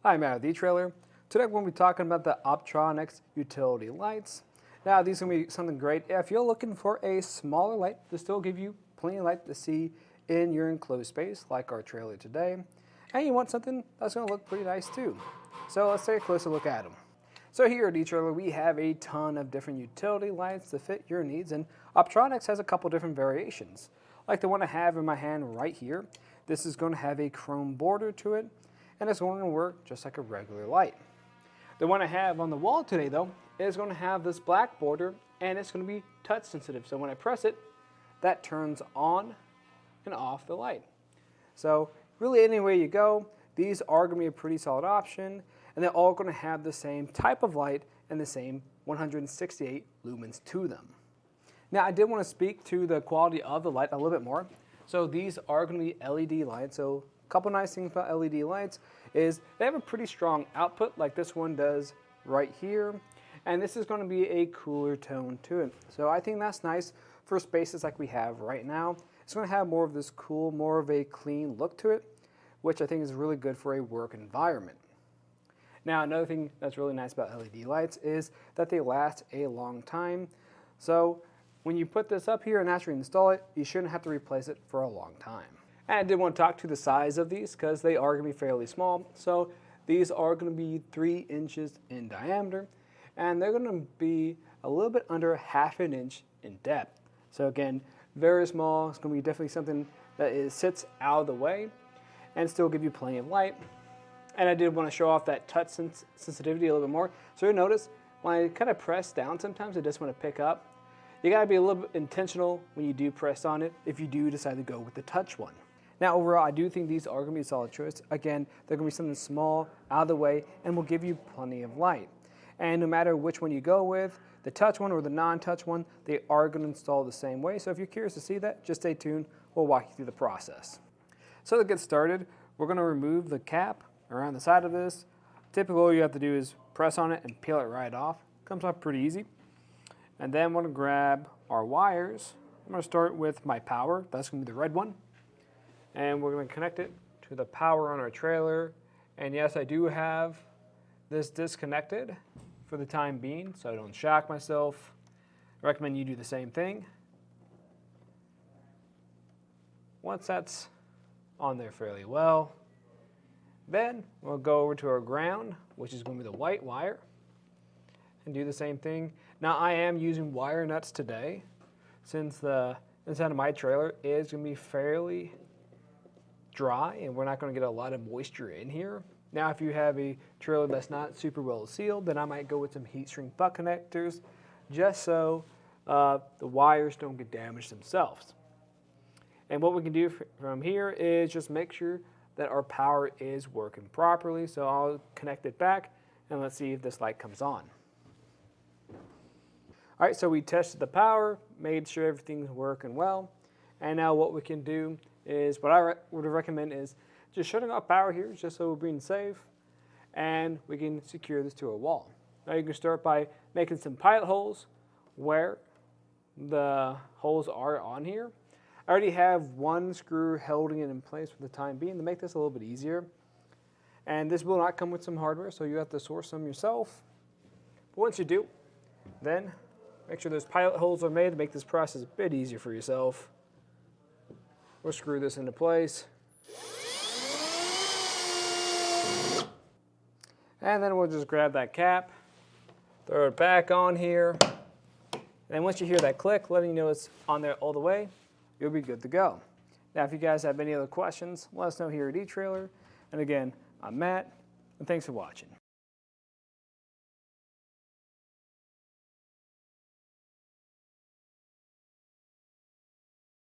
Hi, I'm Matt with etrailer. Today we're going to be talking about the Optronics utility lights. Now these are going to be something great if you're looking for a smaller light to still give you plenty of light to see in your enclosed space like our trailer today. And you want something that's going to look pretty nice too. So let's take a closer look at them. So here at etrailer we have a ton of different utility lights to fit your needs, and Optronics has a couple different variations. Like the one I have in my hand right here. This is going to have a chrome border to it, and it's going to work just like a regular light. The one I have on the wall today though is going to have this black border, and it's going to be touch sensitive. So when I press it, that turns on and off the light. So really any way you go, these are going to be a pretty solid option, and they're all going to have the same type of light and the same 168 lumens to them. Now I did want to speak to the quality of the light a little bit more. So these are going to be LED lights. So a couple nice things about LED lights is they have a pretty strong output like this one does right here. And this is going to be a cooler tone to it. So I think that's nice for spaces like we have right now. It's going to have more of this cool, more of a clean look to it, which I think is really good for a work environment. Now another thing that's really nice about LED lights is that they last a long time. So when you put this up here and actually install it, you shouldn't have to replace it for a long time. And I did want to talk to the size of these because they are going to be fairly small. So these are going to be 3 inches in diameter, and they're going to be a little bit under ½ an inch in depth. So again, very small. It's going to be definitely something that sits out of the way and still give you plenty of light. And I did want to show off that touch sensitivity a little bit more. So you'll notice when I kind of press down sometimes, it just want to pick up. You got to be a little bit intentional when you do press on it if you do decide to go with the touch one. Now overall, I do think these are going to be a solid choice. Again, they're going to be something small, out of the way, and will give you plenty of light. And no matter which one you go with, the touch one or the non-touch one, they are going to install the same way. So if you're curious to see that, just stay tuned. We'll walk you through the process. So to get started, we're going to remove the cap around the side of this. Typically, all you have to do is press on it and peel it right off. Comes off pretty easy. And then we're going to grab our wires. I'm going to start with my power. That's going to be the red one. And we're going to connect it to the power on our trailer. And yes, I do have this disconnected for the time being, so I don't shock myself. I recommend you do the same thing. Once that's on there fairly well, then we'll go over to our ground, which is going to be the white wire, and do the same thing. Now I am using wire nuts today, since the inside of my trailer is going to be fairly dry and we're not going to get a lot of moisture in here. Now if you have a trailer that's not super well sealed, then I might go with some heat shrink butt connectors just so the wires don't get damaged themselves. And what we can do from here is just make sure that our power is working properly. So I'll connect it back and let's see if this light comes on. All right, so we tested the power, made sure everything's working well. And now what we can do is, what I would recommend is just shutting off power here just so we're being safe, and we can secure this to a wall. Now you can start by making some pilot holes where the holes are on here. I already have one screw holding it in place for the time being to make this a little bit easier. And this will not come with some hardware, so you have to source some yourself. But once you do, then make sure those pilot holes are made to make this process a bit easier for yourself. We'll screw this into place. And then we'll just grab that cap, throw it back on here. And once you hear that click, letting you know it's on there all the way, you'll be good to go. Now, if you guys have any other questions, let us know here at etrailer. And again, I'm Matt, and thanks for watching.